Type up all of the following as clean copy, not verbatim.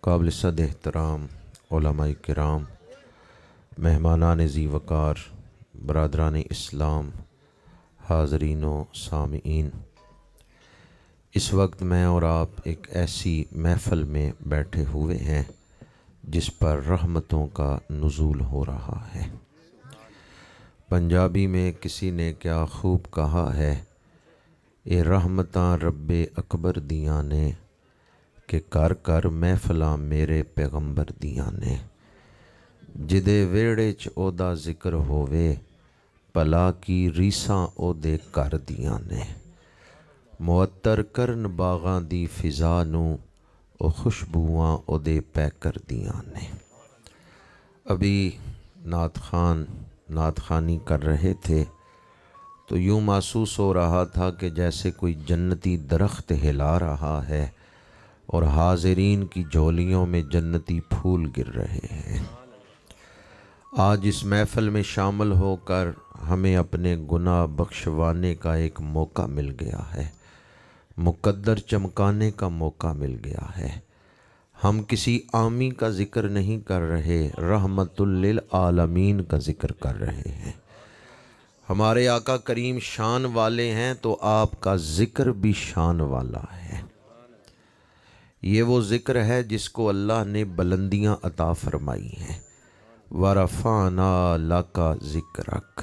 قابل صد احترام علماء کرام، مہمانان ذی وقار، برادران اسلام، حاضرین و سامعین، اس وقت میں اور آپ ایک ایسی محفل میں بیٹھے ہوئے ہیں جس پر رحمتوں کا نزول ہو رہا ہے۔ پنجابی میں کسی نے کیا خوب کہا ہے، اے رحمتاں رب اکبر دیاں نے، کہ کر کر محفلاں میرے پیغمبر دیاں نے، جدے ویڑے چ او دا ذکر ہووے، پلا کی ریساں او دے کر دیاں نے، معطر کرن باغاں دی فضا نو، او خوشبوواں او دے پیکر دیاں نے۔ ابھی نعت خوان نعت خوانی کر رہے تھے تو یوں محسوس ہو رہا تھا کہ جیسے کوئی جنتی درخت ہلا رہا ہے اور حاضرین کی جھولیوں میں جنتی پھول گر رہے ہیں۔ آج اس محفل میں شامل ہو کر ہمیں اپنے گناہ بخشوانے کا ایک موقع مل گیا ہے، مقدر چمکانے کا موقع مل گیا ہے۔ ہم کسی عامی کا ذکر نہیں کر رہے، رحمت للعالمین کا ذکر کر رہے ہیں۔ ہمارے آقا کریم شان والے ہیں تو آپ کا ذکر بھی شان والا ہے۔ یہ وہ ذکر ہے جس کو اللہ نے بلندیاں عطا فرمائی ہیں۔ وَرَفَعْنَا لَكَ ذِكْرَكَ،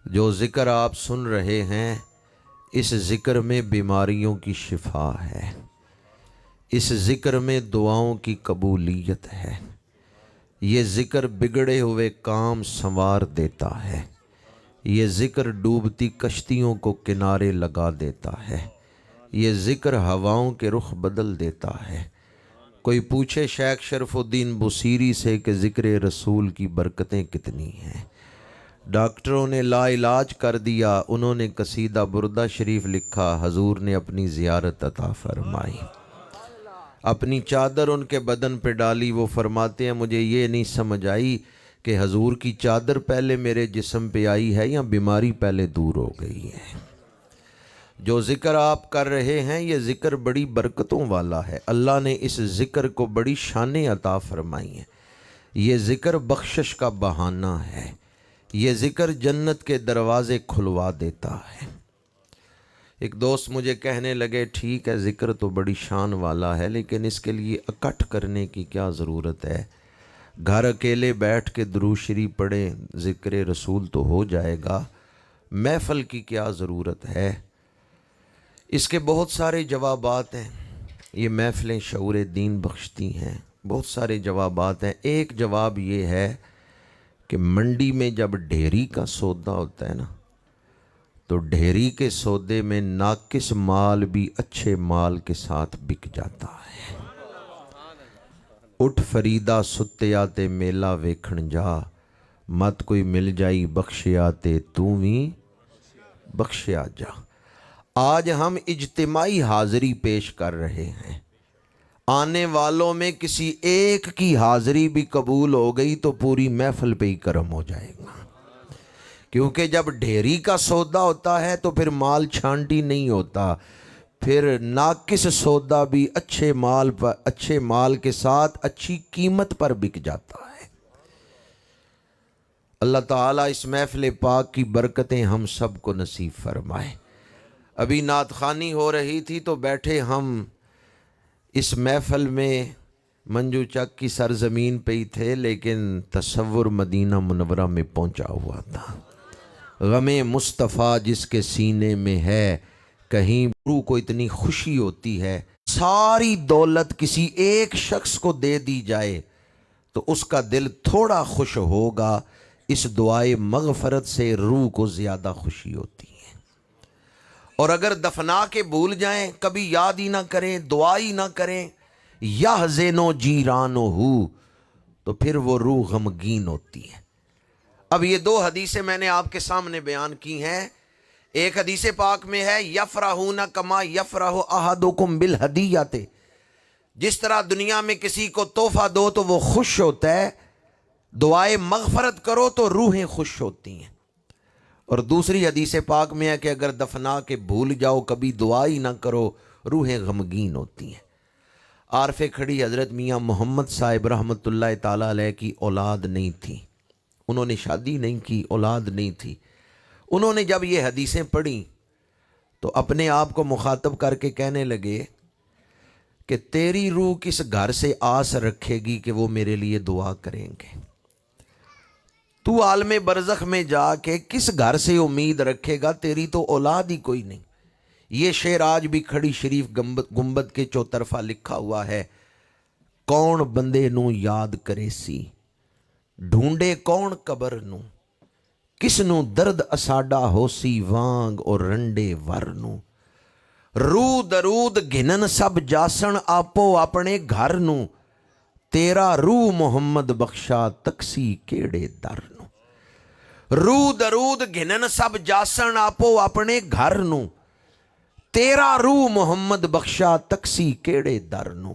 جو ذکر آپ سن رہے ہیں، اس ذکر میں بیماریوں کی شفا ہے، اس ذکر میں دعاؤں کی قبولیت ہے، یہ ذکر بگڑے ہوئے کام سنوار دیتا ہے، یہ ذکر ڈوبتی کشتیوں کو کنارے لگا دیتا ہے، یہ ذکر ہواؤں کے رخ بدل دیتا ہے۔ کوئی پوچھے شیخ شرف الدین بصیری سے کہ ذکر رسول کی برکتیں کتنی ہیں، ڈاکٹروں نے لا علاج کر دیا، انہوں نے قصیدہ بردہ شریف لکھا، حضور نے اپنی زیارت عطا فرمائی، اپنی چادر ان کے بدن پہ ڈالی۔ وہ فرماتے ہیں مجھے یہ نہیں سمجھ آئی کہ حضور کی چادر پہلے میرے جسم پہ آئی ہے یا بیماری پہلے دور ہو گئی ہے۔ جو ذکر آپ کر رہے ہیں یہ ذکر بڑی برکتوں والا ہے، اللہ نے اس ذکر کو بڑی شانیں عطا فرمائی ہیں۔ یہ ذکر بخشش کا بہانہ ہے، یہ ذکر جنت کے دروازے کھلوا دیتا ہے۔ ایک دوست مجھے کہنے لگے ٹھیک ہے ذکر تو بڑی شان والا ہے لیکن اس کے لیے اکٹھ کرنے کی کیا ضرورت ہے، گھر اکیلے بیٹھ کے درود شریف پڑھیں ذکر رسول تو ہو جائے گا، محفل کی کیا ضرورت ہے؟ اس کے بہت سارے جوابات ہیں، یہ محفلیں شعور دین بخشتی ہیں، بہت سارے جوابات ہیں۔ ایک جواب یہ ہے کہ منڈی میں جب ڈھیری کا سودا ہوتا ہے نا تو ڈھیری کے سودے میں ناقص مال بھی اچھے مال کے ساتھ بک جاتا ہے۔ اٹھ فریدا ستیا تے میلہ ویکھن جا، مت کوئی مل جائی بخشیا تے تو بھی بخشیا جا۔ آج ہم اجتماعی حاضری پیش کر رہے ہیں، آنے والوں میں کسی ایک کی حاضری بھی قبول ہو گئی تو پوری محفل پہ ہی کرم ہو جائے گا، کیونکہ جب ڈھیری کا سودا ہوتا ہے تو پھر مال چھانٹی نہیں ہوتا، پھر ناقص سودا بھی اچھے مال کے ساتھ اچھی قیمت پر بک جاتا ہے۔ اللہ تعالیٰ اس محفل پاک کی برکتیں ہم سب کو نصیب فرمائے۔ ابھی نعت خوانی ہو رہی تھی تو بیٹھے ہم اس محفل میں منجو چک کی سرزمین پہ ہی تھے لیکن تصور مدینہ منورہ میں پہنچا ہوا تھا۔ غم مصطفیٰ جس کے سینے میں ہے، کہیں روح کو اتنی خوشی ہوتی ہے، ساری دولت کسی ایک شخص کو دے دی جائے تو اس کا دل تھوڑا خوش ہوگا، اس دعائے مغفرت سے روح کو زیادہ خوشی ہوتی ہے۔ اور اگر دفنا کے بھول جائیں، کبھی یاد ہی نہ کریں، دعا ہی نہ کریں، یحزن جیرانہ، تو پھر وہ روح غمگین ہوتی ہے۔ اب یہ دو حدیثیں میں نے آپ کے سامنے بیان کی ہیں۔ ایک حدیث پاک میں ہے یفرحون کما یفرح احدکم بالہدیۃ، جس طرح دنیا میں کسی کو تحفہ دو تو وہ خوش ہوتا ہے، دعائے مغفرت کرو تو روحیں خوش ہوتی ہیں۔ اور دوسری حدیث پاک میں ہے کہ اگر دفنا کے بھول جاؤ، کبھی دعا ہی نہ کرو، روحیں غمگین ہوتی ہیں۔ عارف کھڑی حضرت میاں محمد صاحب رحمۃ اللہ تعالیٰ علیہ کی اولاد نہیں تھی، انہوں نے شادی نہیں کی، اولاد نہیں تھی۔ انہوں نے جب یہ حدیثیں پڑھیں تو اپنے آپ کو مخاطب کر کے کہنے لگے کہ تیری روح کس گھر سے آس رکھے گی کہ وہ میرے لیے دعا کریں گے؟ تو عالم برزخ میں جا کے کس گھر سے امید رکھے گا؟ تیری تو اولاد ہی کوئی نہیں۔ یہ شعر آج بھی کھڑی شریف گنبد کے چوطرفہ لکھا ہوا ہے۔ کون بندے نو یاد کرے سی، ڈھونڈے کون قبر نو، کس نو درد اساڈا ہو سی وانگ اور رنڈے ور نو۔ رو درود گھنن سب جاسن آپو اپنے گھر نو، تیرا روح محمد بخشا تکسی کیڑے در نو۔ رو درود گھنن سب جاسن آپو اپنے گھر نو، تیرا روح محمد بخشا تکسی کیڑے در نو۔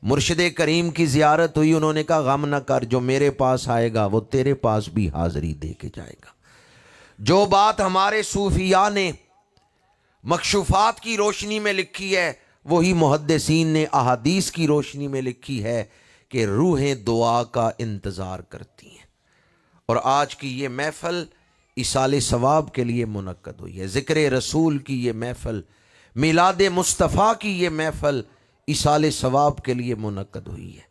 مرشد کریم کی زیارت ہوئی، انہوں نے کہا غم نہ کر، جو میرے پاس آئے گا وہ تیرے پاس بھی حاضری دے کے جائے گا۔ جو بات ہمارے صوفیاء نے مکشوفات کی روشنی میں لکھی ہے، وہی محدثین نے احادیث کی روشنی میں لکھی ہے کہ روحیں دعا کا انتظار کرتی ہیں۔ اور آج کی یہ محفل ایصال ثواب کے لیے منعقد ہوئی ہے، ذکر رسول کی یہ محفل، میلاد مصطفیٰ کی یہ محفل ایصال ثواب کے لیے منعقد ہوئی ہے۔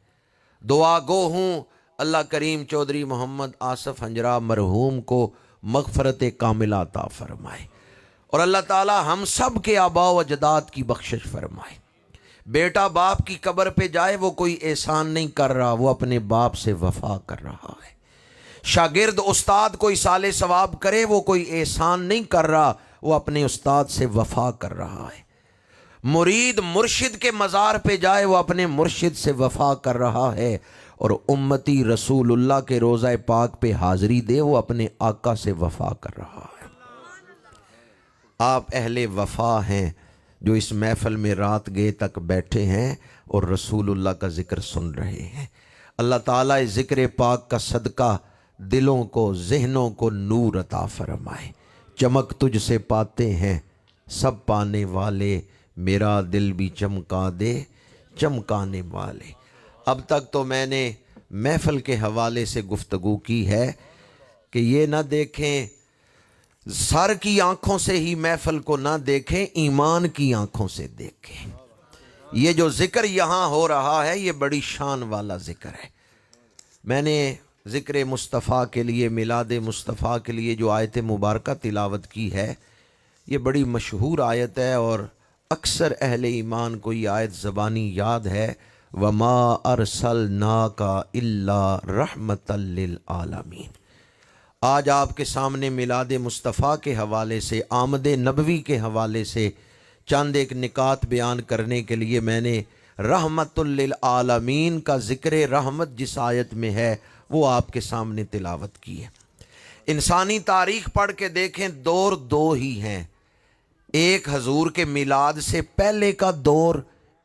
دعا گو ہوں اللہ کریم چودھری محمد آصف ہنجرا مرحوم کو مغفرت کاملہ عطا فرمائے، اور اللہ تعالی ہم سب کے آباء و اجداد کی بخشش فرمائے۔ بیٹا باپ کی قبر پہ جائے وہ کوئی احسان نہیں کر رہا، وہ اپنے باپ سے وفا کر رہا ہے۔ شاگرد استاد کو ایصال ثواب کرے وہ کوئی احسان نہیں کر رہا، وہ اپنے استاد سے وفا کر رہا ہے۔ مرید مرشد کے مزار پہ جائے وہ اپنے مرشد سے وفا کر رہا ہے، اور امتی رسول اللہ کے روضہ پاک پہ حاضری دے وہ اپنے آقا سے وفا کر رہا ہے۔ آپ اہل وفا ہیں جو اس محفل میں رات گئے تک بیٹھے ہیں اور رسول اللہ کا ذکر سن رہے ہیں۔ اللہ تعالیٰ اس ذکر پاک کا صدقہ دلوں کو ذہنوں کو نور عطا فرمائے۔ چمک تجھ سے پاتے ہیں سب پانے والے، میرا دل بھی چمکا دے چمکانے والے۔ اب تک تو میں نے محفل کے حوالے سے گفتگو کی ہے کہ یہ نہ دیکھیں سر کی آنکھوں سے ہی محفل کو نہ دیکھیں، ایمان کی آنکھوں سے دیکھیں۔ یہ جو ذکر یہاں ہو رہا ہے یہ بڑی شان والا ذکر ہے۔ میں نے ذکر مصطفیٰ کے لیے، میلاد مصطفیٰ کے لیے جو آیت مبارکہ تلاوت کی ہے، یہ بڑی مشہور آیت ہے اور اکثر اہل ایمان کو یہ آیت زبانی یاد ہے۔ وَمَا أَرْسَلْنَاكَ إِلَّا رَحْمَةً لِّلْعَالَمِينَ۔ آج آپ کے سامنے میلاد مصطفیٰ کے حوالے سے، آمد نبوی کے حوالے سے چند ایک نکات بیان کرنے کے لیے میں نے رحمت للعالمین کا ذکر رحمت جس آیت میں ہے وہ آپ کے سامنے تلاوت کی ہے۔ انسانی تاریخ پڑھ کے دیکھیں، دور دو ہی ہیں، ایک حضور کے میلاد سے پہلے کا دور،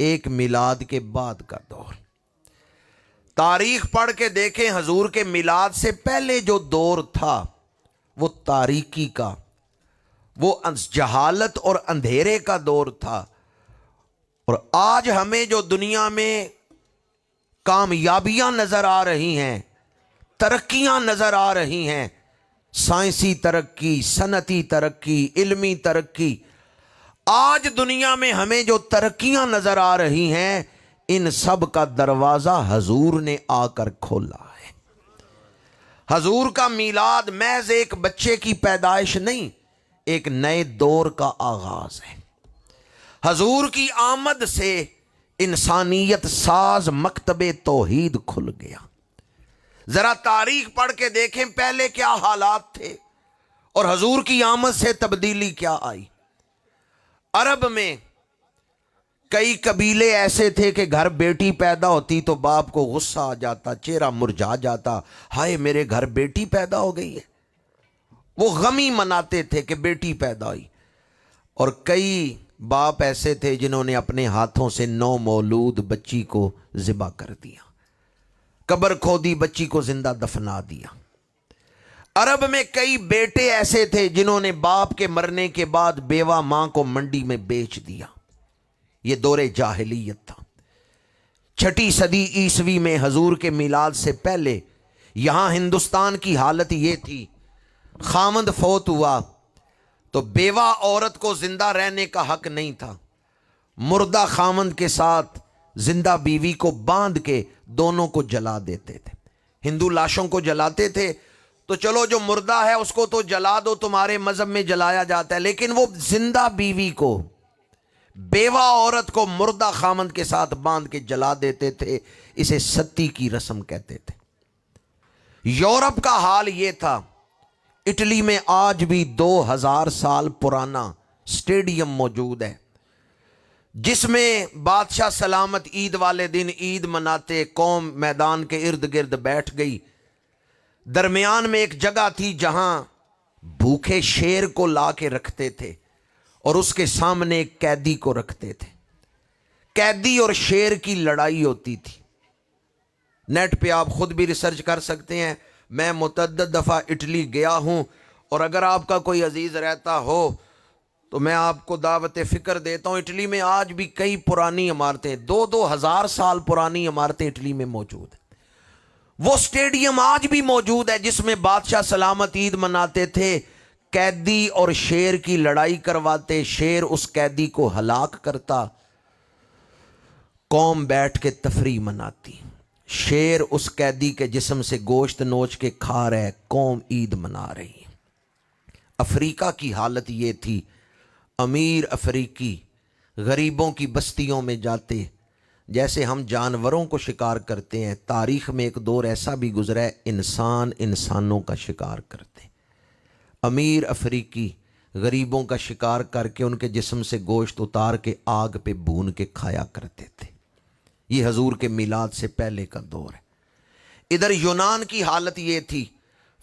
ایک میلاد کے بعد کا دور۔ تاریخ پڑھ کے دیکھیں، حضور کے میلاد سے پہلے جو دور تھا وہ تاریکی کا، وہ جہالت اور اندھیرے کا دور تھا، اور آج ہمیں جو دنیا میں کامیابیاں نظر آ رہی ہیں، ترقیاں نظر آ رہی ہیں، سائنسی ترقی، صنعتی ترقی، علمی ترقی، آج دنیا میں ہمیں جو ترقیاں نظر آ رہی ہیں، ان سب کا دروازہ حضور نے آ کر کھولا ہے۔ حضور کا میلاد محض ایک بچے کی پیدائش نہیں، ایک نئے دور کا آغاز ہے۔ حضور کی آمد سے انسانیت ساز مکتب توحید کھل گیا۔ ذرا تاریخ پڑھ کے دیکھیں پہلے کیا حالات تھے اور حضور کی آمد سے تبدیلی کیا آئی۔ عرب میں کئی قبیلے ایسے تھے کہ گھر بیٹی پیدا ہوتی تو باپ کو غصہ آ جاتا، چہرہ مرجھا جاتا، ہائے میرے گھر بیٹی پیدا ہو گئی ہے۔ وہ غمی مناتے تھے کہ بیٹی پیدا ہوئی۔ اور کئی باپ ایسے تھے جنہوں نے اپنے ہاتھوں سے نو مولود بچی کو ذبح کر دیا، قبر کھودی، بچی کو زندہ دفنا دیا۔ عرب میں کئی بیٹے ایسے تھے جنہوں نے باپ کے مرنے کے بعد بیوہ ماں کو منڈی میں بیچ دیا۔ یہ دور جاہلیت تھا۔ چھٹی صدی عیسوی میں حضور کے میلاد سے پہلے یہاں ہندوستان کی حالت یہ تھی، خامند فوت ہوا تو بیوہ عورت کو زندہ رہنے کا حق نہیں تھا، مردہ خامند کے ساتھ زندہ بیوی کو باندھ کے دونوں کو جلا دیتے تھے۔ ہندو لاشوں کو جلاتے تھے تو چلو جو مردہ ہے اس کو تو جلا دو، تمہارے مذہب میں جلایا جاتا ہے، لیکن وہ زندہ بیوی کو، بیوہ عورت کو مردہ خامند کے ساتھ باندھ کے جلا دیتے تھے۔ اسے ستی کی رسم کہتے تھے۔ یورپ کا حال یہ تھا، اٹلی میں آج بھی 2000 سال پرانا سٹیڈیم موجود ہے جس میں بادشاہ سلامت عید والے دن عید مناتے، قوم میدان کے ارد گرد بیٹھ گئی، درمیان میں ایک جگہ تھی جہاں بھوکے شیر کو لا کے رکھتے تھے اور اس کے سامنے ایک قیدی کو رکھتے تھے۔ قیدی اور شیر کی لڑائی ہوتی تھی۔ نیٹ پہ آپ خود بھی ریسرچ کر سکتے ہیں، میں متعدد دفعہ اٹلی گیا ہوں، اور اگر آپ کا کوئی عزیز رہتا ہو تو میں آپ کو دعوت فکر دیتا ہوں۔ اٹلی میں آج بھی کئی پرانی عمارتیں، 2000 سال پرانی عمارتیں اٹلی میں موجود ہیں۔ وہ سٹیڈیم آج بھی موجود ہے جس میں بادشاہ سلامت عید مناتے تھے، قیدی اور شیر کی لڑائی کرواتے، شیر اس قیدی کو ہلاک کرتا، قوم بیٹھ کے تفریح مناتی، شیر اس قیدی کے جسم سے گوشت نوچ کے کھا رہے، قوم عید منا رہی۔ افریقہ کی حالت یہ تھی، امیر افریقی غریبوں کی بستیوں میں جاتے، جیسے ہم جانوروں کو شکار کرتے ہیں، تاریخ میں ایک دور ایسا بھی گزرا ہے انسان انسانوں کا شکار کرتے۔ امیر افریقی غریبوں کا شکار کر کے ان کے جسم سے گوشت اتار کے آگ پہ بھون کے کھایا کرتے تھے۔ یہ حضور کے میلاد سے پہلے کا دور ہے۔ ادھر یونان کی حالت یہ تھی،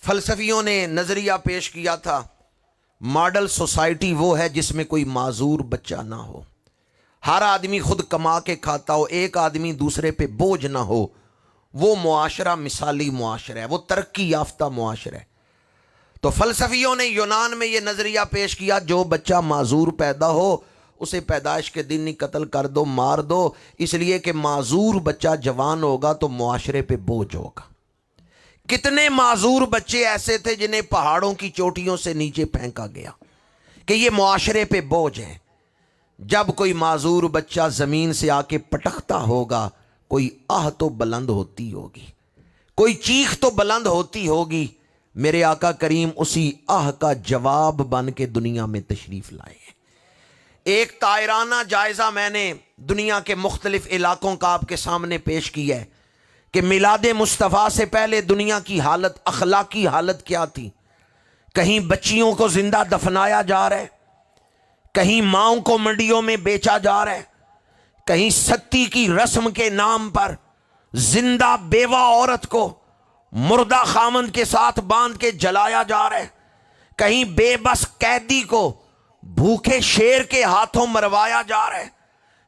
فلسفیوں نے نظریہ پیش کیا تھا، ماڈل سوسائٹی وہ ہے جس میں کوئی معذور بچہ نہ ہو، ہر آدمی خود کما کے کھاتا ہو، ایک آدمی دوسرے پہ بوجھ نہ ہو۔ وہ معاشرہ مثالی معاشرہ ہے، وہ ترقی یافتہ معاشرہ ہے۔ تو فلسفیوں نے یونان میں یہ نظریہ پیش کیا، جو بچہ معذور پیدا ہو اسے پیدائش کے دن ہی قتل کر دو، مار دو، اس لیے کہ معذور بچہ جوان ہوگا تو معاشرے پہ بوجھ ہوگا۔ کتنے معذور بچے ایسے تھے جنہیں پہاڑوں کی چوٹیوں سے نیچے پھینکا گیا کہ یہ معاشرے پہ بوجھ ہیں۔ جب کوئی معذور بچہ زمین سے آ کے پٹکتا ہوگا، کوئی آہ تو بلند ہوتی ہوگی، کوئی چیخ تو بلند ہوتی ہوگی، میرے آقا کریم اسی آہ کا جواب بن کے دنیا میں تشریف لائے ہیں۔ ایک طائرانہ جائزہ میں نے دنیا کے مختلف علاقوں کا آپ کے سامنے پیش کیا ہے کہ میلاد مصطفیٰ سے پہلے دنیا کی حالت، اخلاقی حالت کیا تھی۔ کہیں بچیوں کو زندہ دفنایا جا رہا ہے، کہیں ماؤں کو منڈیوں میں بیچا جا رہا ہے، کہیں ستی کی رسم کے نام پر زندہ بیوہ عورت کو مردہ خامند کے ساتھ باندھ کے جلایا جا رہا ہے، کہیں بے بس قیدی کو بھوکے شیر کے ہاتھوں مروایا جا رہا ہے،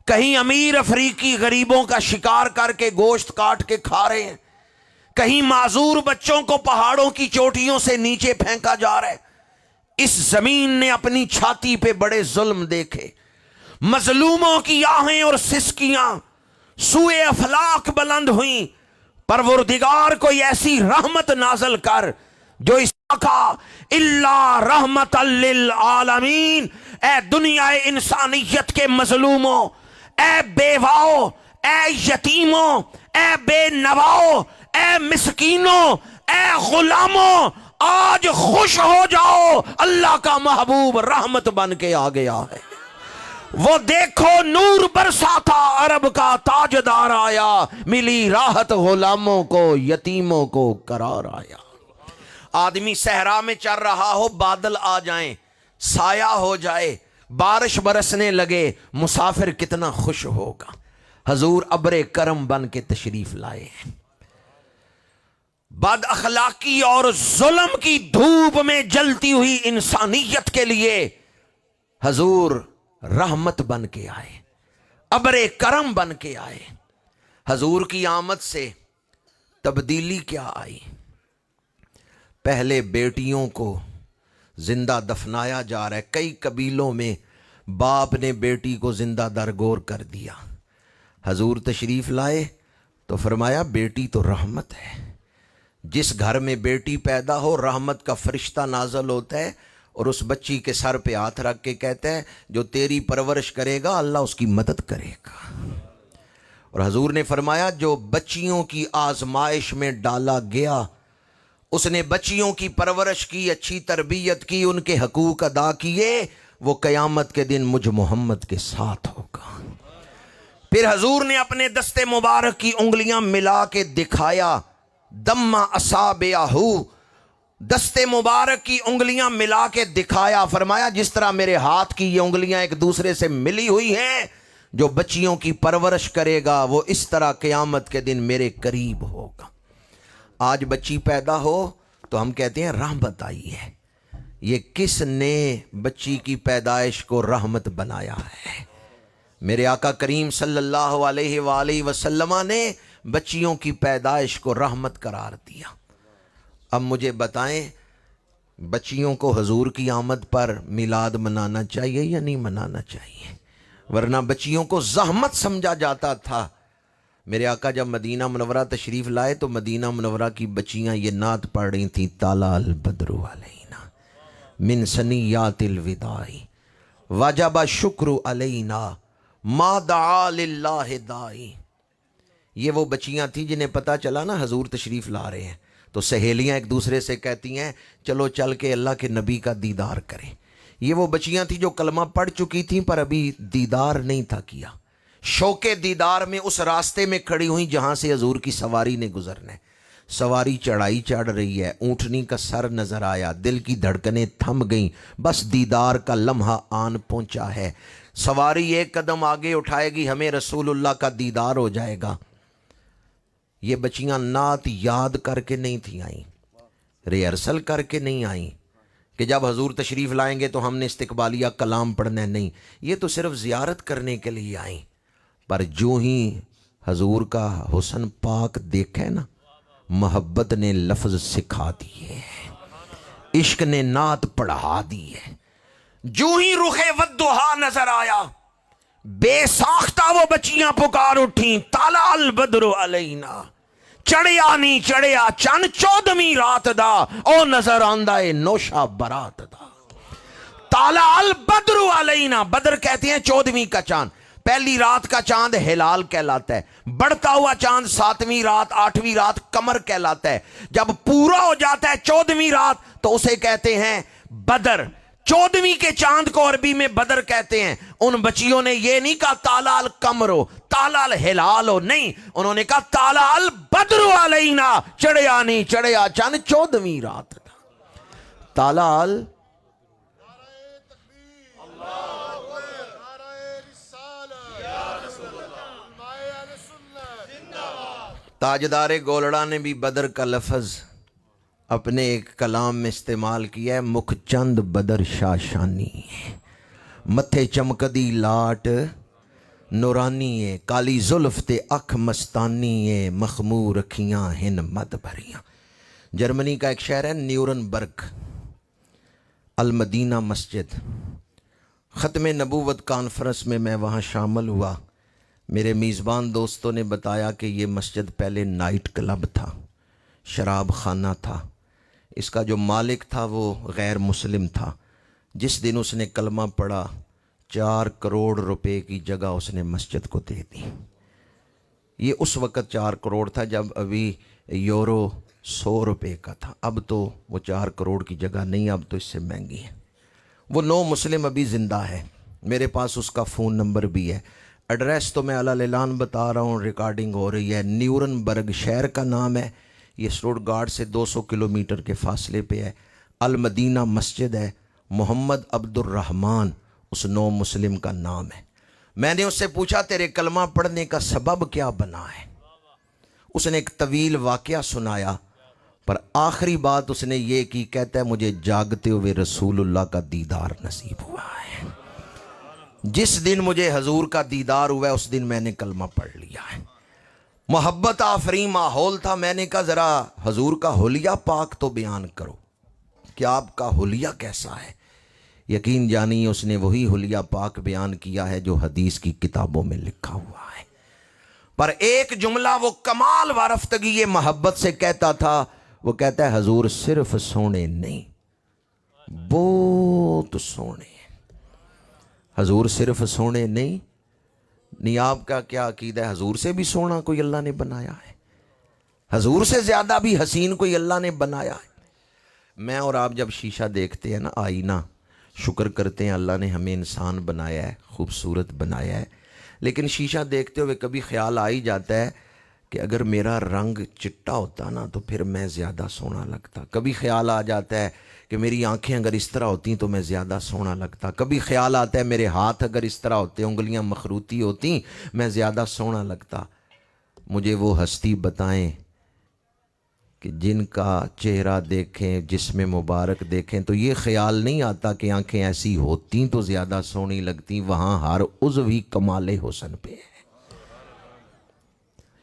کہیں امیر افریقی غریبوں کا شکار کر کے گوشت کاٹ کے کھا رہے ہیں، کہیں معذور بچوں کو پہاڑوں کی چوٹیوں سے نیچے پھینکا جا رہا ہے۔ اس زمین نے اپنی چھاتی پہ بڑے ظلم دیکھے، مظلوموں کی آہیں اور سسکیاں سوئے افلاک بلند ہوئیں۔ پروردگار کوئی ایسی رحمت نازل کر جو اس کا الا رحمت للعالمین، اے دنیا انسانیت کے مظلوموں، اے بیواؤں، اے یتیموں، اے بے نواؤں، اے مسکینوں، اے غلاموں، آج خوش ہو جاؤ، اللہ کا محبوب رحمت بن کے آ گیا ہے۔ وہ دیکھو نور برسا تھا، عرب کا تاجدار آیا، ملی راحت غلاموں کو، یتیموں کو قرار آیا۔ آدمی صحرا میں چل رہا ہو، بادل آ جائیں، سایہ ہو جائے، بارش برسنے لگے، مسافر کتنا خوش ہوگا۔ حضور ابر کرم بن کے تشریف لائے ہیں۔ بد اخلاقی اور ظلم کی دھوپ میں جلتی ہوئی انسانیت کے لیے حضور رحمت بن کے آئے، ابر کرم بن کے آئے۔ حضور کی آمد سے تبدیلی کیا آئی؟ پہلے بیٹیوں کو زندہ دفنایا جا رہا ہے، کئی قبیلوں میں باپ نے بیٹی کو زندہ درگور کر دیا۔ حضور تشریف لائے تو فرمایا بیٹی تو رحمت ہے، جس گھر میں بیٹی پیدا ہو رحمت کا فرشتہ نازل ہوتا ہے اور اس بچی کے سر پہ ہاتھ رکھ کے کہتا ہے جو تیری پرورش کرے گا اللہ اس کی مدد کرے گا۔ اور حضور نے فرمایا جو بچیوں کی آزمائش میں ڈالا گیا، اس نے بچیوں کی پرورش کی، اچھی تربیت کی، ان کے حقوق ادا کیے، وہ قیامت کے دن مجھ محمد کے ساتھ ہوگا۔ پھر حضور نے اپنے دست مبارک کی انگلیاں ملا کے دکھایا، دم اصابعہ، دست مبارک کی انگلیاں ملا کے دکھایا، فرمایا جس طرح میرے ہاتھ کی یہ انگلیاں ایک دوسرے سے ملی ہوئی ہیں، جو بچیوں کی پرورش کرے گا وہ اس طرح قیامت کے دن میرے قریب ہوگا۔ آج بچی پیدا ہو تو ہم کہتے ہیں رحمت آئی ہے، یہ کس نے بچی کی پیدائش کو رحمت بنایا ہے؟ میرے آقا کریم صلی اللہ علیہ وآلہ وسلم نے بچیوں کی پیدائش کو رحمت قرار دیا۔ اب مجھے بتائیں بچیوں کو حضور کی آمد پر میلاد منانا چاہیے یا نہیں منانا چاہیے؟ ورنہ بچیوں کو زحمت سمجھا جاتا تھا۔ میرے آقا جب مدینہ منورہ تشریف لائے تو مدینہ منورہ کی بچیاں یہ نعت پڑھ رہی تھیں، طلع البدر علینا من ثنیات الوداع وجب الشکر علینا ما دعا للہ داعی۔ یہ وہ بچیاں تھیں جنہیں پتہ چلا نا حضور تشریف لا رہے ہیں تو سہیلیاں ایک دوسرے سے کہتی ہیں چلو چل کے اللہ کے نبی کا دیدار کریں۔ یہ وہ بچیاں تھیں جو کلمہ پڑھ چکی تھیں پر ابھی دیدار نہیں تھا کیا، شوق دیدار میں اس راستے میں کھڑی ہوئی جہاں سے حضور کی سواری نے گزرنا ہے۔ سواری چڑھائی چڑھ رہی ہے، اونٹنی کا سر نظر آیا، دل کی دھڑکنیں تھم گئیں، بس دیدار کا لمحہ آن پہنچا ہے۔ سواری ایک قدم آگے اٹھائے گی ہمیں رسول اللہ کا دیدار ہو جائے گا۔ یہ بچیاں نعت یاد کر کے نہیں تھیں آئیں، ریہرسل کر کے نہیں آئیں کہ جب حضور تشریف لائیں گے تو ہم نے استقبالیہ کلام پڑھنا ہے، نہیں، یہ تو صرف زیارت کرنے کے لیے آئیں۔ پر جو ہی حضور کا حسن پاک دیکھے نا، محبت نے لفظ سکھا دیے، عشق نے نعت پڑھا دی ہے۔ جو ہی رخ والضحا نظر آیا، بے ساختہ وہ بچیاں پکار اٹھیں، طلع البدر علینا، چڑھیا نہیں چڑھیا چند 14ویں رات دا، او نظر آندہ اے نوشا برات دا۔ طلع البدر علینا، بدر کہتے ہیں 14ویں کا چاند، پہلی رات کا چاند ہلال کہلاتا ہے، بڑھتا ہوا چاند 7ویں رات 8ویں رات قمر کہلاتا ہے، جب پورا ہو جاتا ہے 14ویں رات تو اسے کہتے ہیں بدر۔ 14ویں کے چاند کو عربی میں بدر کہتے ہیں۔ ان بچیوں نے یہ نہیں کہا طلع القمر ہو، طلع الہلال ہو، نہیں، انہوں نے کہا طلع البدر علینا، چڑھیا نہیں چڑھیا چاند 14ویں رات تھا۔ طلع تاجدار گولڑا نے بھی بدر کا لفظ اپنے ایک کلام میں استعمال کیا ہے، مکھ چند بدر شاشانی ہے، متھے چمکدی لاٹ نورانی ہے، کالی زلف تے اکھ مستانی ہے، مخمور اکھیاں ہن مد بھریاں۔ جرمنی کا ایک شہر ہے نیورن برگ، المدینہ مسجد۔ ختم نبوت کانفرنس میں میں وہاں شامل ہوا۔ میرے میزبان دوستوں نے بتایا کہ یہ مسجد پہلے نائٹ کلب تھا، شراب خانہ تھا، اس کا جو مالک تھا وہ غیر مسلم تھا۔ جس دن اس نے کلمہ پڑھا 4 کروڑ روپے کی جگہ اس نے مسجد کو دے دی۔ یہ اس وقت 4 کروڑ تھا جب ابھی یورو 100 روپے کا تھا، اب تو وہ 4 کروڑ کی جگہ نہیں، اب تو اس سے مہنگی ہے۔ وہ نو مسلم ابھی زندہ ہے، میرے پاس اس کا فون نمبر بھی ہے۔ ایڈریس تو میں اعلان بتا رہا ہوں، ریکارڈنگ ہو رہی ہے۔ نیورن برگ شہر کا نام ہے، یہ سٹوٹگارٹ سے 200 کلومیٹر کے فاصلے پہ ہے۔ المدینہ مسجد ہے، محمد عبد الرحمن اس نو مسلم کا نام ہے۔ میں نے اس سے پوچھا تیرے کلمہ پڑھنے کا سبب کیا بنا ہے؟ اس نے ایک طویل واقعہ سنایا، پر آخری بات اس نے یہ کی، کہتا ہے مجھے جاگتے ہوئے رسول اللہ کا دیدار نصیب ہوا ہے۔ جس دن مجھے حضور کا دیدار ہوا ہے اس دن میں نے کلمہ پڑھ لیا ہے۔ محبت آفرین ماحول تھا، میں نے کہا ذرا حضور کا حلیہ پاک تو بیان کرو کہ آپ کا حلیہ کیسا ہے۔ یقین جانی اس نے وہی حلیہ پاک بیان کیا ہے جو حدیث کی کتابوں میں لکھا ہوا ہے۔ پر ایک جملہ وہ کمال وارفتگی محبت سے کہتا تھا، وہ کہتا ہے حضور صرف سونے نہیں، بہت سونے. حضور صرف سونے نہیں. آپ کا کیا عقیدہ ہے؟ حضور سے بھی سونا کوئی اللہ نے بنایا ہے؟ حضور سے زیادہ بھی حسین کوئی اللہ نے بنایا ہے؟ میں اور آپ جب شیشہ دیکھتے ہیں نا، آئینہ، شکر کرتے ہیں اللہ نے ہمیں انسان بنایا ہے، خوبصورت بنایا ہے، لیکن شیشہ دیکھتے ہوئے کبھی خیال آ ہی جاتا ہے کہ اگر میرا رنگ چٹا ہوتا نا تو پھر میں زیادہ سونا لگتا. کبھی خیال آ جاتا ہے کہ میری آنکھیں اگر اس طرح ہوتی تو میں زیادہ سونا لگتا. کبھی خیال آتا ہے میرے ہاتھ اگر اس طرح ہوتے، انگلیاں مخروطی ہوتی، میں زیادہ سونا لگتا. مجھے وہ ہستی بتائیں کہ جن کا چہرہ دیکھیں، جسم مبارک دیکھیں تو یہ خیال نہیں آتا کہ آنکھیں ایسی ہوتی تو زیادہ سونی لگتی. وہاں ہر عضو ہی کمال حسن پہ ہے.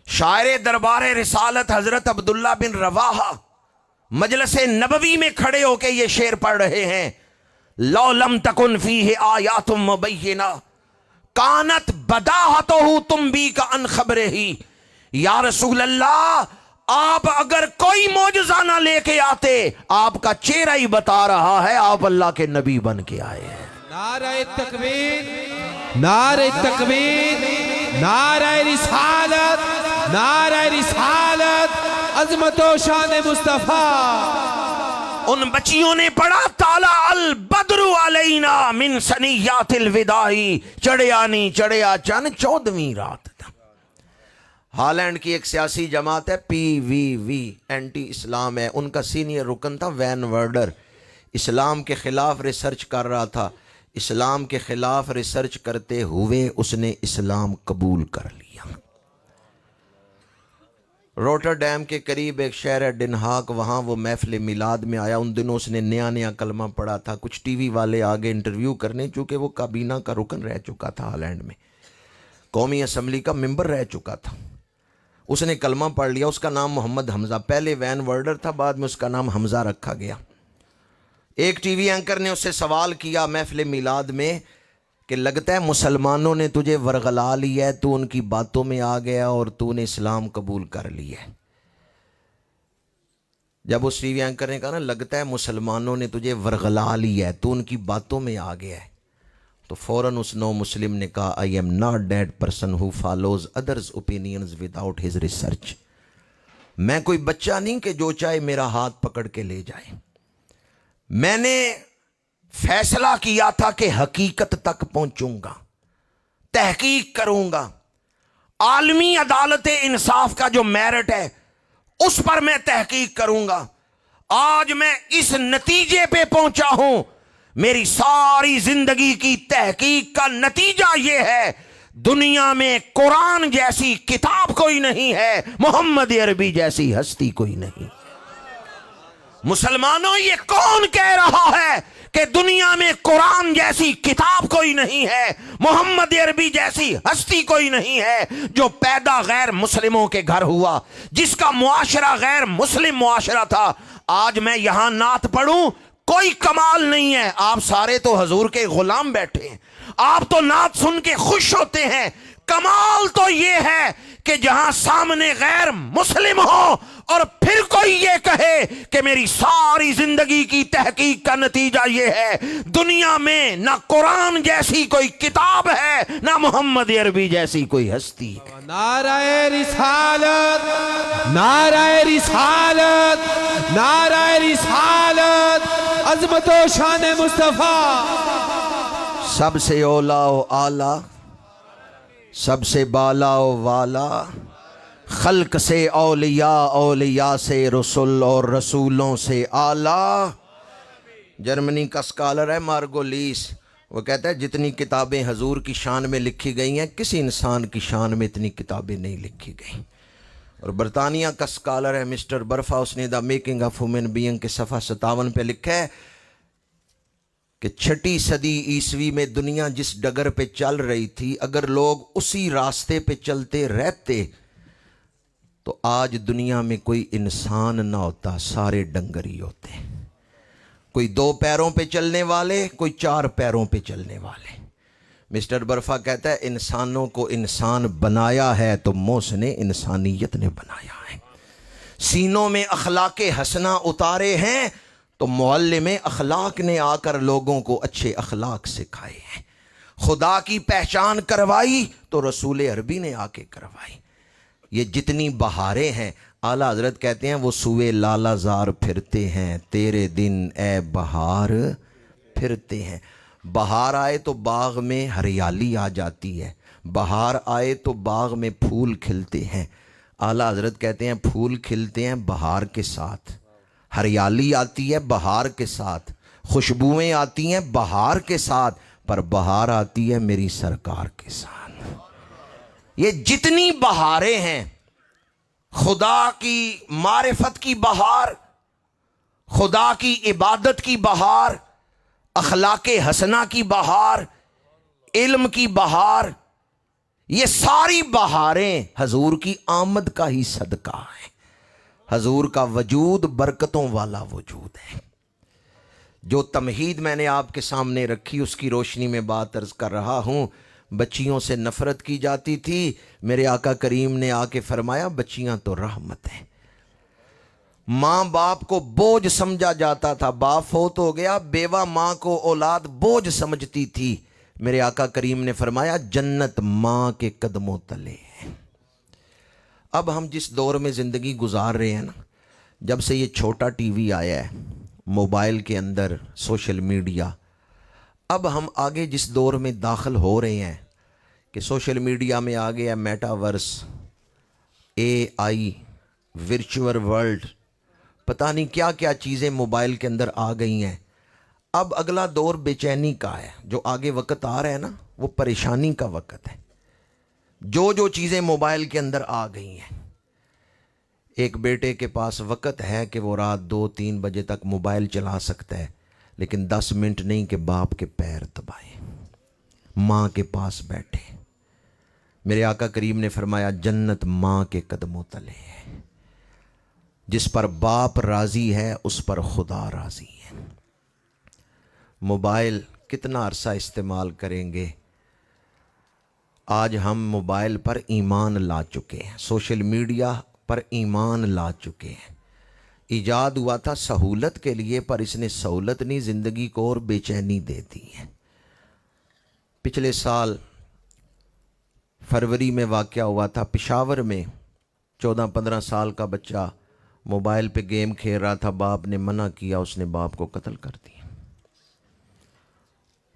شاعر دربار رسالت حضرت عبداللہ بن رواحہ مجلس نبوی میں کھڑے ہو کے یہ شعر پڑھ رہے ہیں، لو لم تکن فیہ آیات مبینہ کانت بداہتہ تنبیک عن خبرہ. یا رسول اللہ، آپ اگر کوئی معجزہ نہ لے کے آتے، آپ کا چہرہ ہی بتا رہا ہے آپ اللہ کے نبی بن کے آئے ہیں. نعرہ تکبیر، نعرہ تکبیر، نعرہ رسالت، نعرہ رسالت، عظمت و شان مصطفیٰ. ان بچیوں نے پڑھا تالا البدر علینا من سنیات الوداعی، چڑھیا نہیں چڑھیا چن 14ویں رات. ہالینڈ کی ایک سیاسی جماعت ہے پی وی وی، اینٹی اسلام ہے. ان کا سینئر رکن تھا وین ورڈر، اسلام کے خلاف ریسرچ کر رہا تھا. اسلام کے خلاف ریسرچ کرتے ہوئے اس نے اسلام قبول کر لیا. روٹر ڈیم کے قریب ایک شہر ہے ڈنہاک، وہاں وہ محفل میلاد میں آیا. ان دنوں اس نے نیا کلمہ پڑھا تھا. کچھ ٹی وی والے آگے انٹرویو کرنے، چونکہ وہ کابینہ کا رکن رہ چکا تھا، ہالینڈ میں قومی اسمبلی کا ممبر رہ چکا تھا. اس نے کلمہ پڑھ لیا. اس کا نام محمد حمزہ، پہلے وین ورڈر تھا، بعد میں اس کا نام حمزہ رکھا گیا. ایک ٹی وی اینکر نے اس سے سوال کیا محفل میلاد میں کہ لگتا ہے مسلمانوں نے تجھے ورغلا لیا ہے، تو ان کی باتوں میں آ گیا اور تو نے اسلام قبول کر لیا ہے. جب اس ٹی وی اینکر نے کہا نا لگتا ہے مسلمانوں نے تجھے ورغلا لیا ہے، تو ان کی باتوں میں آ گیا ہے، تو فوراً اس نو مسلم نے کہا I am not that person who follows others' opinions without his research. میں کوئی بچہ نہیں کہ جو چاہے میرا ہاتھ پکڑ کے لے جائے. میں نے فیصلہ کیا تھا کہ حقیقت تک پہنچوں گا، تحقیق کروں گا، عالمی عدالت انصاف کا جو میرٹ ہے اس پر میں تحقیق کروں گا. آج میں اس نتیجے پہ پہنچا ہوں، میری ساری زندگی کی تحقیق کا نتیجہ یہ ہے دنیا میں قرآن جیسی کتاب کوئی نہیں ہے، محمد عربی جیسی ہستی کوئی نہیں. مسلمانوں، یہ کون کہہ رہا ہے کہ دنیا میں قرآن جیسی کتاب کوئی نہیں ہے، محمد عربی جیسی ہستی کوئی نہیں ہے؟ جو پیدا غیر مسلموں کے گھر ہوا، جس کا معاشرہ غیر مسلم معاشرہ تھا. آج میں یہاں نعت پڑھوں، کوئی کمال نہیں ہے. آپ سارے تو حضور کے غلام بیٹھے ہیں، آپ تو نعت سن کے خوش ہوتے ہیں. کمال تو یہ ہے کہ جہاں سامنے غیر مسلم ہو اور پھر کوئی یہ کہے کہ میری ساری زندگی کی تحقیق کا نتیجہ یہ ہے دنیا میں نہ قرآن جیسی کوئی کتاب ہے، نہ محمد عربی جیسی کوئی ہستی ہے. نعرہ رسالت، نعرہ رسالت، نعرہ رسالت، عظمت و شان مصطفیٰ. سب سے اولا و اعلیٰ، سب سے بالا و والا، خلق سے اولیاء، اولیاء سے رسول اور رسولوں سے اعلیٰ. جرمنی کا سکالر ہے مارگولیس، وہ کہتا ہے جتنی کتابیں حضور کی شان میں لکھی گئی ہیں کسی انسان کی شان میں اتنی کتابیں نہیں لکھی گئیں. اور برطانیہ کا سکالر ہے مسٹر برفا، اس نے the making of human being کے صفحہ 57 پہ لکھا ہے کہ 6 صدی عیسوی میں دنیا جس ڈگر پہ چل رہی تھی، اگر لوگ اسی راستے پہ چلتے رہتے تو آج دنیا میں کوئی انسان نہ ہوتا، سارے ڈنگر ہی ہوتے. کوئی 2 پیروں پہ چلنے والے، کوئی 4 پیروں پہ چلنے والے. مسٹر برفا کہتا ہے انسانوں کو انسان بنایا ہے تو محسن انسانیت نے بنایا ہے، سینوں میں اخلاق حسنہ اتارے ہیں تو معلم اخلاق نے آ کر لوگوں کو اچھے اخلاق سکھائے ہیں، خدا کی پہچان کروائی تو رسول عربی نے آ کے کروائی۔ یہ جتنی بہاریں ہیں، اعلیٰ حضرت کہتے ہیں وہ سوئے لالا زار پھرتے ہیں، تیرے دن اے بہار پھرتے ہیں۔ بہار آئے تو باغ میں ہریالی آ جاتی ہے، بہار آئے تو باغ میں پھول کھلتے ہیں۔ اعلیٰ حضرت کہتے ہیں پھول کھلتے ہیں بہار کے ساتھ، ہریالی آتی ہے بہار کے ساتھ، خوشبوئیں آتی ہیں بہار کے ساتھ، پر بہار آتی ہے میری سرکار کے ساتھ۔ یہ جتنی بہاریں ہیں، خدا کی معرفت کی بہار، خدا کی عبادت کی بہار، اخلاق حسنہ کی بہار، علم کی بہار، یہ ساری بہاریں حضور کی آمد کا ہی صدقہ ہے۔ حضور کا وجود برکتوں والا وجود ہے۔ جو تمہید میں نے آپ کے سامنے رکھی اس کی روشنی میں بات عرض کر رہا ہوں۔ بچیوں سے نفرت کی جاتی تھی، میرے آقا کریم نے آ کے فرمایا بچیاں تو رحمت ہیں۔ ماں باپ کو بوجھ سمجھا جاتا تھا، باپ فوت ہو گیا، بیوہ ماں کو اولاد بوجھ سمجھتی تھی، میرے آقا کریم نے فرمایا جنت ماں کے قدموں تلے ہے۔ اب ہم جس دور میں زندگی گزار رہے ہیں نا، جب سے یہ چھوٹا ٹی وی آیا ہے، موبائل کے اندر سوشل میڈیا، اب ہم آگے جس دور میں داخل ہو رہے ہیں کہ سوشل میڈیا میں آ گیا میٹاورس، اے آئی، ورچوئل ورلڈ، پتہ نہیں کیا کیا چیزیں موبائل کے اندر آ گئی ہیں۔ اب اگلا دور بے چینی کا ہے، جو آگے وقت آ رہا ہے نا وہ پریشانی کا وقت ہے۔ جو چیزیں موبائل کے اندر آ گئی ہیں، ایک بیٹے کے پاس وقت ہے کہ وہ رات 2-3 بجے تک موبائل چلا سکتا ہے، لیکن 10 منٹ نہیں کہ باپ کے پیر دبائے، ماں کے پاس بیٹھے۔ میرے آقا کریم نے فرمایا جنت ماں کے قدموں تلے ہے، جس پر باپ راضی ہے اس پر خدا راضی ہے۔ موبائل کتنا عرصہ استعمال کریں گے؟ آج ہم موبائل پر ایمان لا چکے ہیں، سوشل میڈیا پر ایمان لا چکے ہیں۔ ایجاد ہوا تھا سہولت کے لیے، پر اس نے سہولت نہیں، زندگی کو اور بے چینی دے دی ہے۔ پچھلے سال فروری میں واقعہ ہوا تھا پشاور میں، 14-15 سال کا بچہ موبائل پہ گیم کھیل رہا تھا، باپ نے منع کیا، اس نے باپ کو قتل کر دیا۔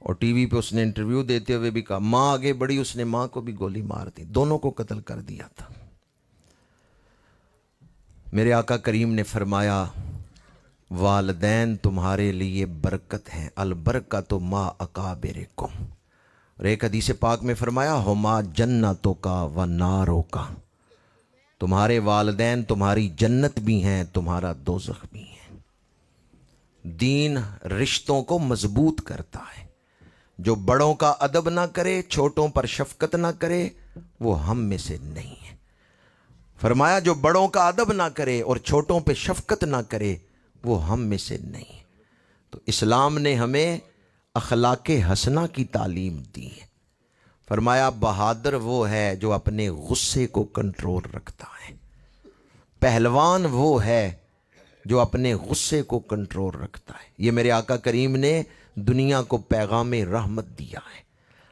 اور ٹی وی پہ اس نے انٹرویو دیتے ہوئے بھی کہا، ماں آگے بڑھی، اس نے ماں کو بھی گولی مار دی، دونوں کو قتل کر دیا تھا۔ میرے آقا کریم نے فرمایا والدین تمہارے لیے برکت ہیں، البرکۃ ما اکابرکم، اور ایک حدیث پاک میں فرمایا ہما جنتوں کا و ناروں کا، تمہارے والدین تمہاری جنت بھی ہیں، تمہارا دوزخ بھی ہے۔ دین رشتوں کو مضبوط کرتا ہے، جو بڑوں کا ادب نہ کرے، چھوٹوں پر شفقت نہ کرے، وہ ہم میں سے نہیں ہے۔ فرمایا جو بڑوں کا ادب نہ کرے اور چھوٹوں پہ شفقت نہ کرے وہ ہم میں سے نہیں ہے۔ تو اسلام نے ہمیں اخلاق حسنہ کی تعلیم دی ہے۔ فرمایا بہادر وہ ہے جو اپنے غصے کو کنٹرول رکھتا ہے، پہلوان وہ ہے جو اپنے غصے کو کنٹرول رکھتا ہے۔ یہ میرے آقا کریم نے دنیا کو پیغام رحمت دیا ہے۔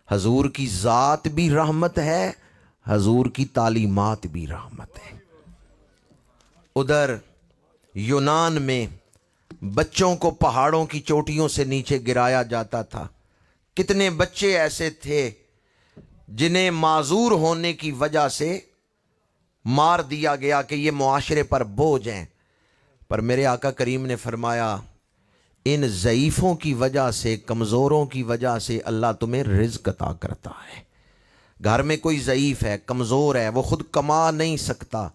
حضور کی ذات بھی رحمت ہے، حضور کی تعلیمات بھی رحمت ہے۔ ادھر یونان میں بچوں کو پہاڑوں کی چوٹیوں سے نیچے گرایا جاتا تھا۔ کتنے بچے ایسے تھے جنہیں معذور ہونے کی وجہ سے مار دیا گیا کہ یہ معاشرے پر بوجھ ہیں، پر میرے آقا کریم نے فرمایا ان ضعیفوں کی وجہ سے، کمزوروں کی وجہ سے اللہ تمہیں رزق عطا کرتا ہے۔ گھر میں کوئی ضعیف ہے، کمزور ہے، وہ خود کما نہیں سکتا،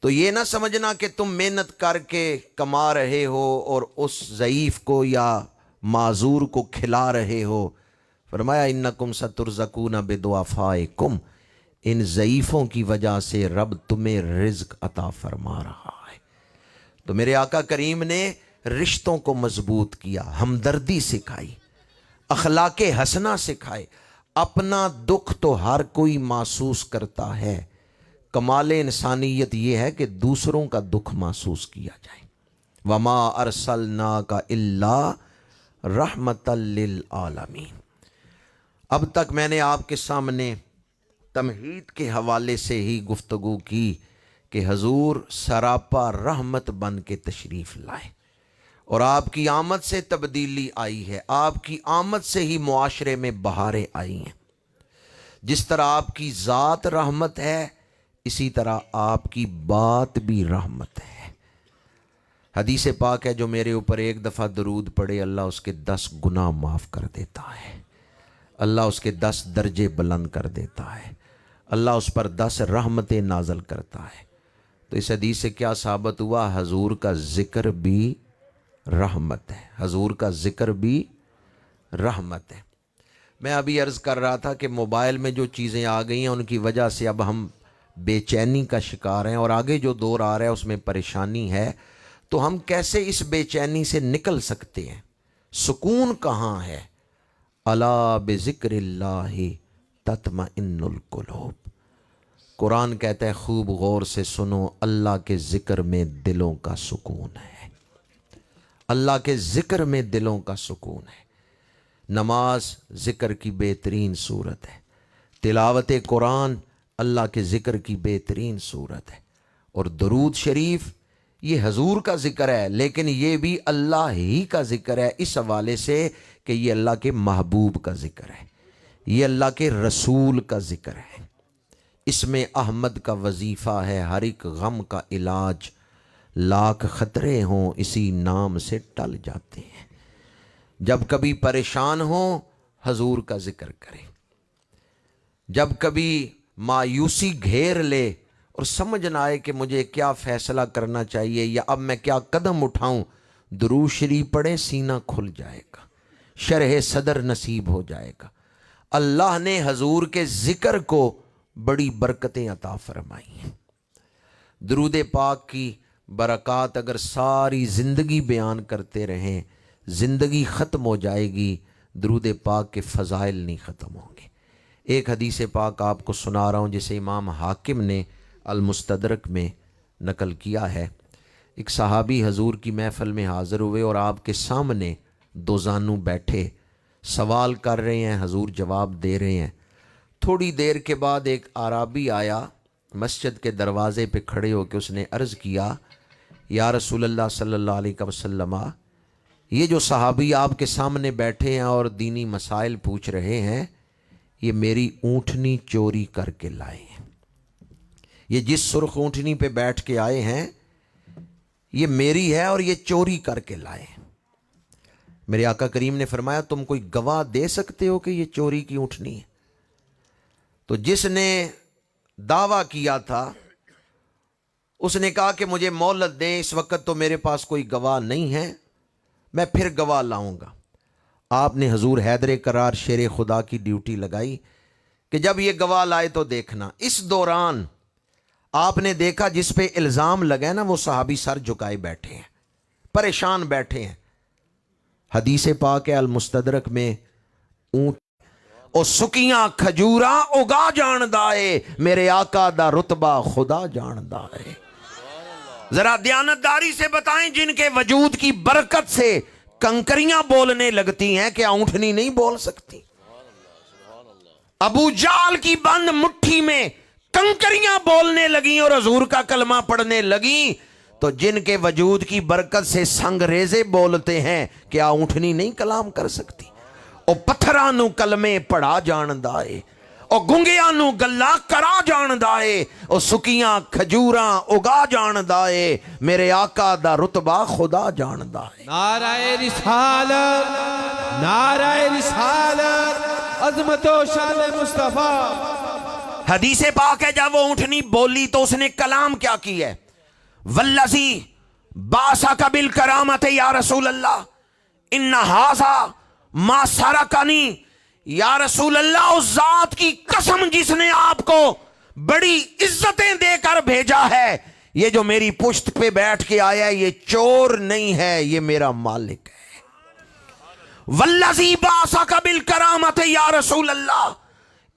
تو یہ نہ سمجھنا کہ تم محنت کر کے کما رہے ہو اور اس ضعیف کو یا معذور کو کھلا رہے ہو۔ فرمایا انکم سترزقون بدعفائکم، ان ضعیفوں کی وجہ سے رب تمہیں رزق عطا فرما رہا ہے۔ تو میرے آقا کریم نے رشتوں کو مضبوط کیا، ہمدردی سکھائی، اخلاق حسنہ سکھائے۔ اپنا دکھ تو ہر کوئی محسوس کرتا ہے، کمال انسانیت یہ ہے کہ دوسروں کا دکھ محسوس کیا جائے۔ وما ارسلناک الا رحمۃ للعالمین۔ اب تک میں نے آپ کے سامنے تمہید کے حوالے سے ہی گفتگو کی کہ حضور سراپا رحمت بن کے تشریف لائے، اور آپ کی آمد سے تبدیلی آئی ہے، آپ کی آمد سے ہی معاشرے میں بہاریں آئی ہیں۔ جس طرح آپ کی ذات رحمت ہے، اسی طرح آپ کی بات بھی رحمت ہے۔ حدیث پاک ہے، جو میرے اوپر ایک دفعہ درود پڑے اللہ اس کے 10 گناہ معاف کر دیتا ہے، اللہ اس کے 10 درجے بلند کر دیتا ہے، اللہ اس پر 10 رحمتیں نازل کرتا ہے۔ تو اس حدیث سے کیا ثابت ہوا؟ حضور کا ذکر بھی رحمت ہے، حضور کا ذکر بھی رحمت ہے۔ میں ابھی عرض کر رہا تھا کہ موبائل میں جو چیزیں آ گئی ہیں ان کی وجہ سے اب ہم بے چینی کا شکار ہیں، اور آگے جو دور آ رہا ہے اس میں پریشانی ہے۔ تو ہم کیسے اس بے چینی سے نکل سکتے ہیں؟ سکون کہاں ہے؟ الا بذکر اللہ تطمئن القلوب۔ قرآن کہتا ہے خوب غور سے سنو، اللہ کے ذکر میں دلوں کا سکون ہے، اللہ کے ذکر میں دلوں کا سکون ہے۔ نماز ذکر کی بہترین صورت ہے، تلاوت قرآن اللہ کے ذکر کی بہترین صورت ہے، اور درود شریف یہ حضور کا ذکر ہے، لیکن یہ بھی اللہ ہی کا ذکر ہے، اس حوالے سے کہ یہ اللہ کے محبوب کا ذکر ہے، یہ اللہ کے رسول کا ذکر ہے۔ اس میں احمد کا وظیفہ ہے، ہر ایک غم کا علاج، لاکھ خطرے ہوں اسی نام سے ٹل جاتے ہیں۔ جب کبھی پریشان ہوں حضور کا ذکر کریں، جب کبھی مایوسی گھیر لے اور سمجھ نہ آئے کہ مجھے کیا فیصلہ کرنا چاہیے یا اب میں کیا قدم اٹھاؤں، درود شریف پڑھیں، سینہ کھل جائے گا، شرح صدر نصیب ہو جائے گا۔ اللہ نے حضور کے ذکر کو بڑی برکتیں عطا فرمائی ہیں۔ درود پاک کی برکات اگر ساری زندگی بیان کرتے رہیں، زندگی ختم ہو جائے گی، درود پاک کے فضائل نہیں ختم ہوں گے۔ ایک حدیث پاک آپ کو سنا رہا ہوں جسے امام حاکم نے المستدرک میں نقل کیا ہے۔ ایک صحابی حضور کی محفل میں حاضر ہوئے اور آپ کے سامنے دو زانو بیٹھے، سوال کر رہے ہیں، حضور جواب دے رہے ہیں۔ تھوڑی دیر کے بعد ایک اعرابی آیا، مسجد کے دروازے پہ کھڑے ہو کے اس نے عرض کیا، یا رسول اللہ صلی اللہ علیہ وسلم، یہ جو صحابی آپ کے سامنے بیٹھے ہیں اور دینی مسائل پوچھ رہے ہیں، یہ میری اونٹنی چوری کر کے لائے ہیں، یہ جس سرخ اونٹنی پہ بیٹھ کے آئے ہیں یہ میری ہے اور یہ چوری کر کے لائے ہیں۔ میرے آقا کریم نے فرمایا، تم کوئی گواہ دے سکتے ہو کہ یہ چوری کی اونٹنی ہے؟ تو جس نے دعویٰ کیا تھا اس نے کہا کہ مجھے مہلت دیں، اس وقت تو میرے پاس کوئی گواہ نہیں ہے، میں پھر گواہ لاؤں گا۔ آپ نے حضور حیدر کرار شیر خدا کی ڈیوٹی لگائی کہ جب یہ گواہ لائے تو دیکھنا۔ اس دوران آپ نے دیکھا جس پہ الزام لگے نا وہ صحابی سر جھکائے بیٹھے ہیں، پریشان بیٹھے ہیں۔ حدیث پاک ہے المستدرک میں، اونٹ او سکیاں کھجوراں اگا جاندا ہے، میرے آقا دا رتبہ خدا جاندا ہے۔ ذرا دیانتداری سے بتائیں، جن کے وجود کی برکت سے کنکریاں بولنے لگتی ہیں، کیا اونٹنی نہیں بول سکتی؟ ابو جال کی بند مٹھی میں کنکریاں بولنے لگیں اور حضور کا کلمہ پڑھنے لگیں، تو جن کے وجود کی برکت سے سنگ ریزے بولتے ہیں، کیا اونٹنی نہیں کلام کر سکتی؟ او پتھراں نو کلمے پڑھا جاندا ہے، او گنگیاں نو گلا کرا جاندا ہے، او سکیاں کھجوراں اگا جاندا ہے، میرے آقا دا رتبہ خدا جاندا ہے۔ نعرہ رسالت، نعرہ رسالت، عظمت و شان مصطفیٰ۔ حدیث پاک ہے جب وہ اونٹنی بولی تو اس نے کلام کیا کی ہے؟ والذی باسک بالکرامت یا رسول اللہ ان ھذا ما سرکنی، یا رسول اللہ اس ذات کی قسم جس نے آپ کو بڑی عزتیں دے کر بھیجا ہے، یہ جو میری پشت پہ بیٹھ کے آیا ہے یہ چور نہیں ہے، یہ میرا مالک ہے۔ والذی باسک بالکرامت یا رسول اللہ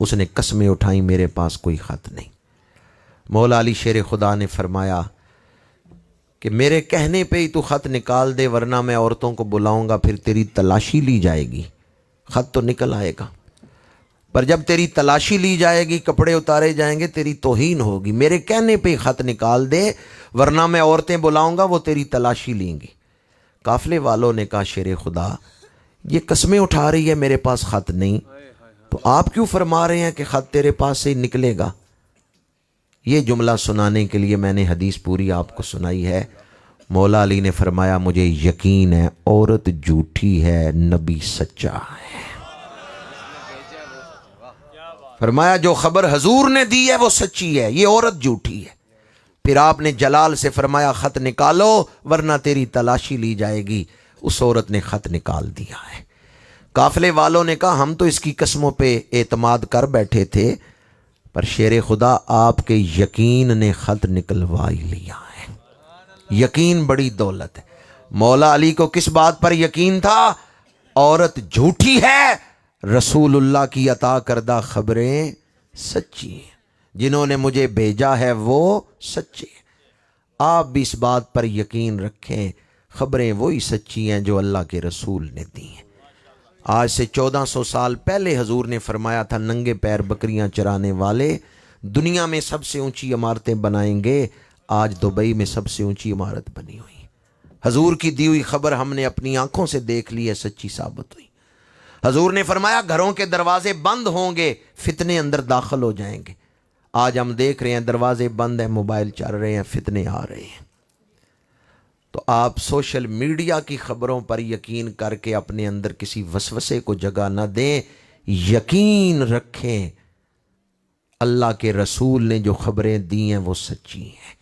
اس نے قسمیں اٹھائیں میرے پاس کوئی خط نہیں۔ مولا علی شیر خدا نے فرمایا کہ میرے کہنے پہ ہی تو خط نکال دے، ورنہ میں عورتوں کو بلاؤں گا، پھر تیری تلاشی لی جائے گی۔ خط تو نکل آئے گا، پر جب تیری تلاشی لی جائے گی، کپڑے اتارے جائیں گے، تیری توہین ہوگی۔ میرے کہنے پہ ہی خط نکال دے، ورنہ میں عورتیں بلاؤں گا، وہ تیری تلاشی لیں گی۔ قافلے والوں نے کہا شیر خدا یہ قسمیں اٹھا رہی ہے میرے پاس خط نہیں، تو آپ کیوں فرما رہے ہیں کہ خط تیرے پاس سے ہی نکلے گا؟ یہ جملہ سنانے کے لیے میں نے حدیث پوری آپ کو سنائی ہے۔ مولا علی نے فرمایا مجھے یقین ہے عورت جھوٹی ہے، نبی سچا ہے۔ فرمایا جو خبر حضور نے دی ہے وہ سچی ہے، یہ عورت جھوٹی ہے۔ پھر آپ نے جلال سے فرمایا خط نکالو ورنہ تیری تلاشی لی جائے گی۔ اس عورت نے خط نکال دیا ہے۔ قافلے والوں نے کہا ہم تو اس کی قسموں پہ اعتماد کر بیٹھے تھے، پر شیر خدا آپ کے یقین نے خط نکلوا ہی لیا ہے۔ یقین بڑی دولت ہے۔ مولا علی کو کس بات پر یقین تھا؟ عورت جھوٹی ہے، رسول اللہ کی عطا کردہ خبریں سچی ہیں، جنہوں نے مجھے بھیجا ہے وہ سچے ہیں۔ آپ بھی اس بات پر یقین رکھیں، خبریں وہی سچی ہیں جو اللہ کے رسول نے دی ہیں۔ آج سے 1400 سال پہلے حضور نے فرمایا تھا ننگے پیر بکریاں چرانے والے دنیا میں سب سے اونچی عمارتیں بنائیں گے۔ آج دبئی میں سب سے اونچی عمارت بنی ہوئی۔ حضور کی دی ہوئی خبر ہم نے اپنی آنکھوں سے دیکھ لی ہے، سچی ثابت ہوئی۔ حضور نے فرمایا گھروں کے دروازے بند ہوں گے، فتنے اندر داخل ہو جائیں گے۔ آج ہم دیکھ رہے ہیں دروازے بند ہیں، موبائل چل رہے ہیں، فتنے آ رہے ہیں۔ تو آپ سوشل میڈیا کی خبروں پر یقین کر کے اپنے اندر کسی وسوسے کو جگہ نہ دیں، یقین رکھیں اللہ کے رسول نے جو خبریں دی ہیں وہ سچی ہیں۔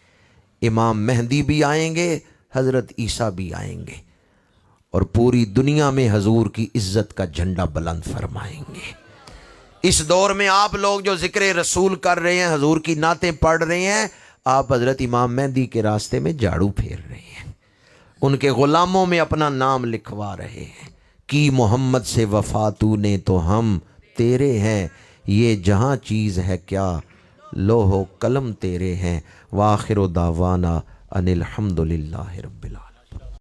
امام مہدی بھی آئیں گے، حضرت عیسیٰ بھی آئیں گے، اور پوری دنیا میں حضور کی عزت کا جھنڈا بلند فرمائیں گے۔ اس دور میں آپ لوگ جو ذکر رسول کر رہے ہیں، حضور کی نعتیں پڑھ رہے ہیں، آپ حضرت امام مہدی کے راستے میں جھاڑو پھیر رہے ہیں، ان کے غلاموں میں اپنا نام لکھوا رہے ہیں۔ کی محمد سے وفا تو نے تو ہم تیرے ہیں، یہ جہاں چیز ہے کیا لوح و قلم تیرے ہیں۔ وآخر دعوانا ان الحمد للہ رب العالمین۔